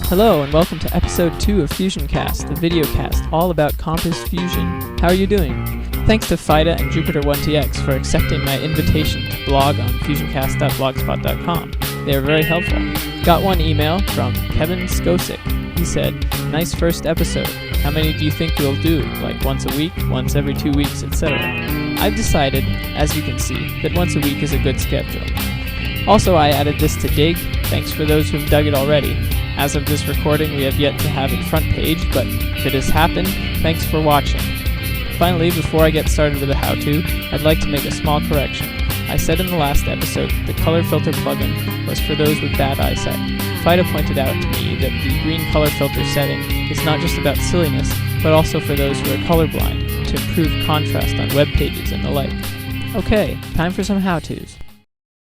Hello and welcome to episode 2 of FusionCast, the videocast all about Compass Fusion. How are you doing? Thanks to FIDA and Jupiter1TX for accepting my invitation to blog on FusionCast.blogspot.com. They are very helpful. Got one email from Kevin Skosic. He said, "Nice first episode. How many do you think you'll do? Like once a week, once every 2 weeks, etc." I've decided, as you can see, that once a week is a good schedule. Also, I added this to Dig. Thanks for those who've dug it already. As of this recording, we have yet to have a front page, but if it has happened, thanks for watching. Finally, before I get started with the how-to, I'd like to make a small correction. I said in the last episode that the color filter plugin was for those with bad eyesight. FIDA pointed out to me that the green color filter setting is not just about silliness, but also for those who are colorblind, to improve contrast on web pages and the like. Okay, time for some how-tos.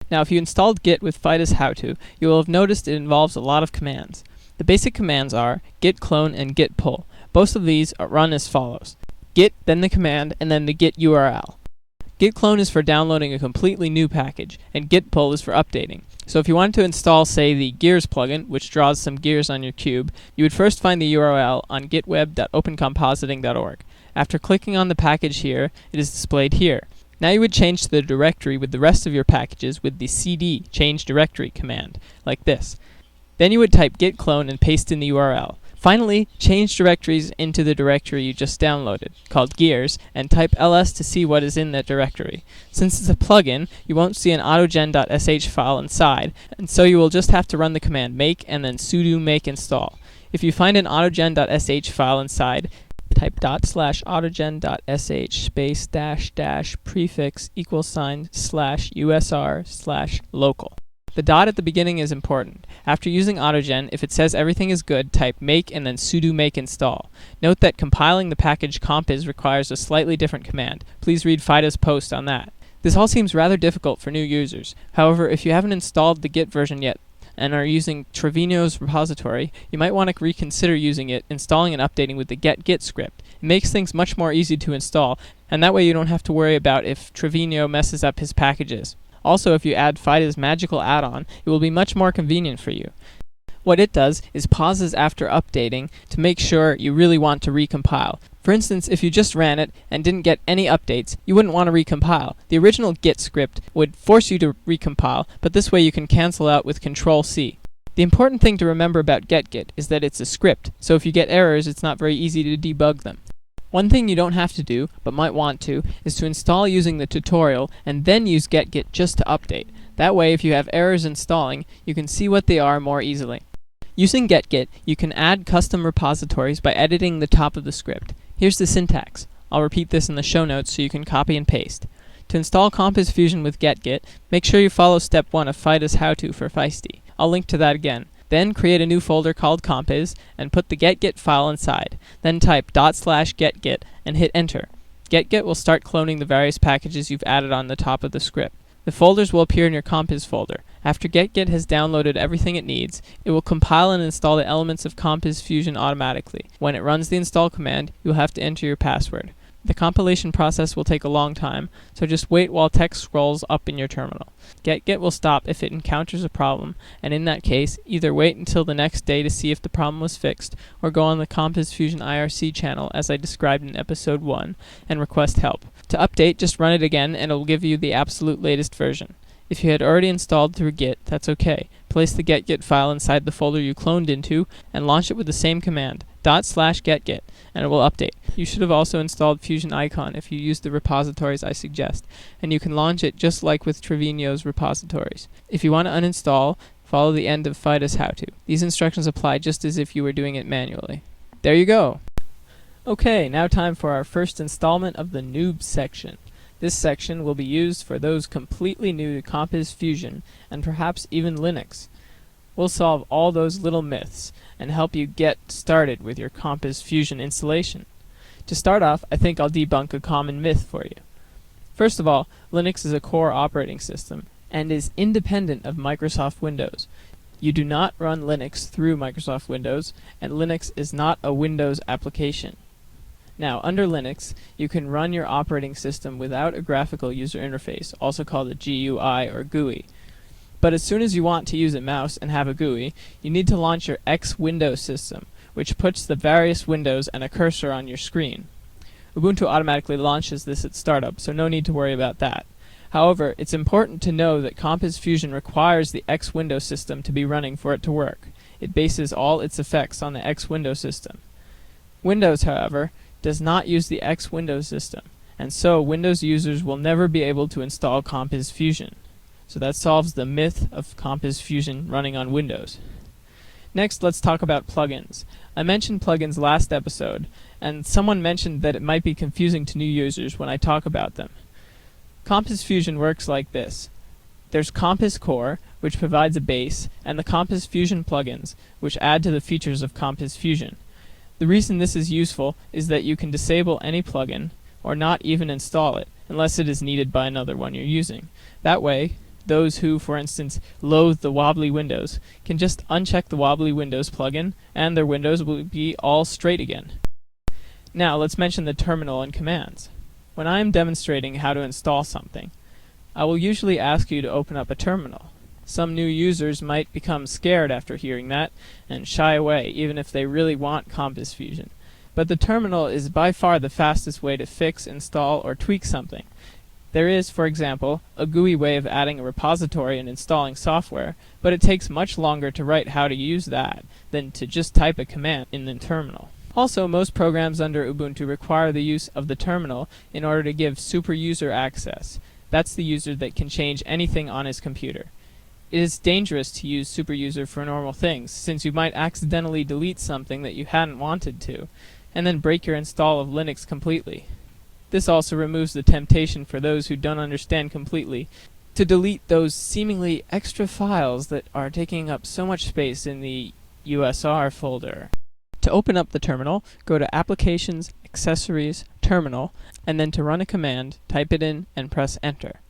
Now, if you installed Git with FIDA's how-to, you will have noticed it involves a lot of commands. The basic commands are git clone and git pull. Both of these are run as follows: git, then the command, and then the git URL. Git clone is for downloading a completely new package, and git pull is for updating. So if you wanted to install, say, the Gears plugin, which draws some gears on your cube, you would first find the URL on gitweb.opencompositing.org. After clicking on the package here, it is displayed here. Now you would change to the directory with the rest of your packages with the cd change directory command, like this. Then you would type git clone and paste in the URL. Finally, change directories into the directory you just downloaded, called Gears, and type ls to see what is in that directory. Since it's a plugin, you won't see an autogen.sh file inside, and so you will just have to run the command make and then sudo make install. If you find an autogen.sh file inside, type /autogen.sh space -- prefix =/usr/local. The dot at the beginning is important. After using autogen, if it says everything is good, type make and then sudo make install. Note that compiling the package compiz requires a slightly different command. Please read FIDA's post on that. This all seems rather difficult for new users. However, if you haven't installed the Git version yet and are using Trevino's repository, you might want to reconsider using it, installing and updating with the get-git script. It makes things much more easy to install, and that way you don't have to worry about if Trevino messes up his packages. Also, if you add FIDA's magical add-on, it will be much more convenient for you. What it does is pauses after updating to make sure you really want to recompile. For instance, if you just ran it and didn't get any updates, you wouldn't want to recompile. The original Git script would force you to recompile, but this way you can cancel out with Control-C. The important thing to remember about get-git is that it's a script, so if you get errors, it's not very easy to debug them. One thing you don't have to do, but might want to, is to install using the tutorial and then use get-git just to update. That way, if you have errors installing, you can see what they are more easily. Using get-git, you can add custom repositories by editing the top of the script. Here's the syntax. I'll repeat this in the show notes so you can copy and paste. To install Compass Fusion with get-git, make sure you follow step 1 of FIDA's how-to for feisty. I'll link to that again. Then create a new folder called Compass and put the get-git file inside. Then type /getgit and hit enter. Get-git will start cloning the various packages you've added on the top of the script. The folders will appear in your Compass folder. After get-git has downloaded everything it needs, it will compile and install the elements of Compass Fusion automatically. When it runs the install command, you'll have to enter your password. The compilation process will take a long time, so just wait while text scrolls up in your terminal. Get-git will stop if it encounters a problem, and in that case, either wait until the next day to see if the problem was fixed, or go on the Compass Fusion IRC channel as I described in episode 1, and request help. To update, just run it again and it will give you the absolute latest version. If you had already installed through Git, that's okay. Place the get-git file inside the folder you cloned into, and launch it with the same command, /getgit, and it will update. You should have also installed Fusion Icon if you use the repositories I suggest, and you can launch it just like with Trevino's repositories. If you want to uninstall, follow the end of FIDA's how-to. These instructions apply just as if you were doing it manually. There you go! Okay, now time for our first installment of the Noobs section. This section will be used for those completely new to Compass Fusion, and perhaps even Linux. We'll solve all those little myths, and help you get started with your Compass Fusion installation. To start off, I think I'll debunk a common myth for you. First of all, Linux is a core operating system, and is independent of Microsoft Windows. You do not run Linux through Microsoft Windows, and Linux is not a Windows application. Now, under Linux, you can run your operating system without a graphical user interface, also called a GUI or GUI. But as soon as you want to use a mouse and have a GUI, you need to launch your X Windows system, which puts the various windows and a cursor on your screen. Ubuntu automatically launches this at startup, so no need to worry about that. However, it's important to know that Compiz Fusion requires the X Windows system to be running for it to work. It bases all its effects on the X Windows system. Windows, however, does not use the X Windows system, and so Windows users will never be able to install Compiz Fusion. So that solves the myth of Compiz Fusion running on Windows. Next, let's talk about plugins. I mentioned plugins last episode, and someone mentioned that it might be confusing to new users when I talk about them. Compiz Fusion works like this. There's Compiz Core, which provides a base, and the Compiz Fusion plugins, which add to the features of Compiz Fusion. The reason this is useful is that you can disable any plugin, or not even install it, unless it is needed by another one you're using. That way, those who, for instance, loathe the wobbly windows can just uncheck the wobbly windows plugin, and their windows will be all straight again. Now, let's mention the terminal and commands. When I am demonstrating how to install something, I will usually ask you to open up a terminal. Some new users might become scared after hearing that and shy away, even if they really want Compiz Fusion. But the terminal is by far the fastest way to fix, install, or tweak something. There is, for example, a GUI way of adding a repository and installing software, but it takes much longer to write how to use that than to just type a command in the terminal. Also, most programs under Ubuntu require the use of the terminal in order to give super user access. That's the user that can change anything on his computer. It is dangerous to use super user for normal things, since you might accidentally delete something that you hadn't wanted to, and then break your install of Linux completely. This also removes the temptation for those who don't understand completely to delete those seemingly extra files that are taking up so much space in the USR folder. To open up the terminal, go to Applications, Accessories, Terminal, and then to run a command, type it in and press Enter.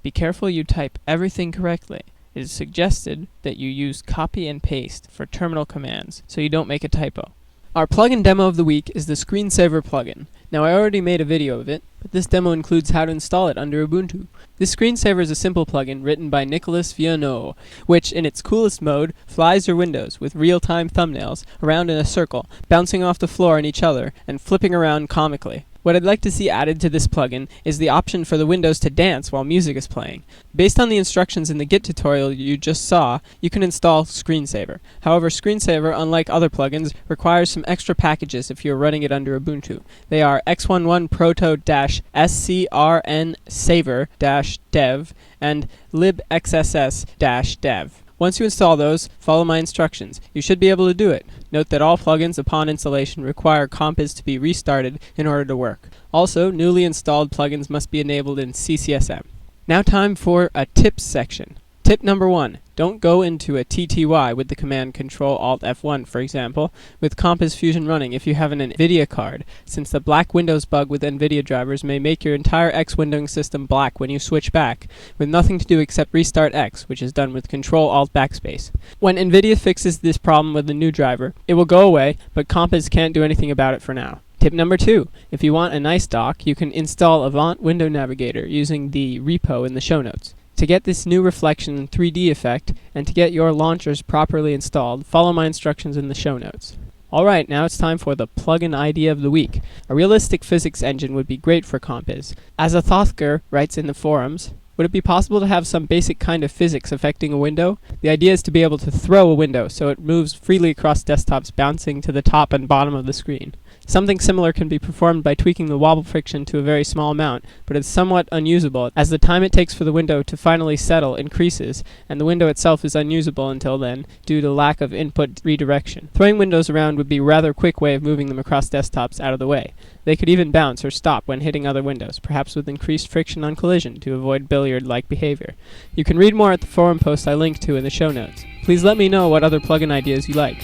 Be careful you type everything correctly. It is suggested that you use copy and paste for terminal commands, so you don't make a typo. Our plugin demo of the week is the Screensaver plugin. Now, I already made a video of it, but this demo includes how to install it under Ubuntu. This Screensaver is a simple plugin written by Nicolas Vianot, which, in its coolest mode, flies your windows with real-time thumbnails around in a circle, bouncing off the floor and each other, and flipping around comically. What I'd like to see added to this plugin is the option for the windows to dance while music is playing. Based on the instructions in the Git tutorial you just saw, you can install Screensaver. However, Screensaver, unlike other plugins, requires some extra packages if you're running it under Ubuntu. They are x11 proto-scrnsaver-dev and libxss-dev. Once you install those, follow my instructions. You should be able to do it. Note that all plugins upon installation require Compiz to be restarted in order to work. Also, newly installed plugins must be enabled in CCSM. Now time for a tips section. Tip number 1. Don't go into a TTY with the command Ctrl-Alt-F1, for example, with Compiz Fusion running if you have an NVIDIA card, since the black Windows bug with NVIDIA drivers may make your entire X windowing system black when you switch back, with nothing to do except restart X, which is done with Ctrl-Alt-Backspace. When NVIDIA fixes this problem with the new driver, it will go away, but Compiz can't do anything about it for now. Tip number 2. If you want a nice dock, you can install Avant Window Navigator using the repo in the show notes. To get this new reflection and 3D effect, and to get your launchers properly installed, follow my instructions in the show notes. Alright, now it's time for the plugin idea of the week. A realistic physics engine would be great for Compiz. As a Thothker writes in the forums, would it be possible to have some basic kind of physics affecting a window? The idea is to be able to throw a window so it moves freely across desktops, bouncing to the top and bottom of the screen. Something similar can be performed by tweaking the wobble friction to a very small amount, but it's somewhat unusable as the time it takes for the window to finally settle increases, and the window itself is unusable until then due to lack of input redirection. Throwing windows around would be a rather quick way of moving them across desktops out of the way. They could even bounce or stop when hitting other windows, perhaps with increased friction on collision to avoid billiard-like behavior. You can read more at the forum post I linked to in the show notes. Please let me know what other plugin ideas you like.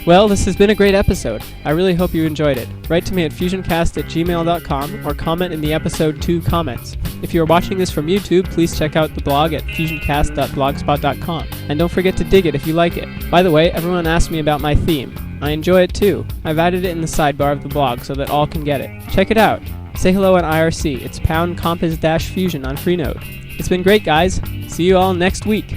Well, this has been a great episode. I really hope you enjoyed it. Write to me at FusionCast@gmail.com or comment in the episode 2 comments. If you are watching this from YouTube, please check out the blog at FusionCast.blogspot.com. And don't forget to dig it if you like it. By the way, everyone asked me about my theme. I enjoy it too. I've added it in the sidebar of the blog so that all can get it. Check it out. Say hello on IRC. It's #Compiz-Fusion on Freenode. It's been great, guys. See you all next week.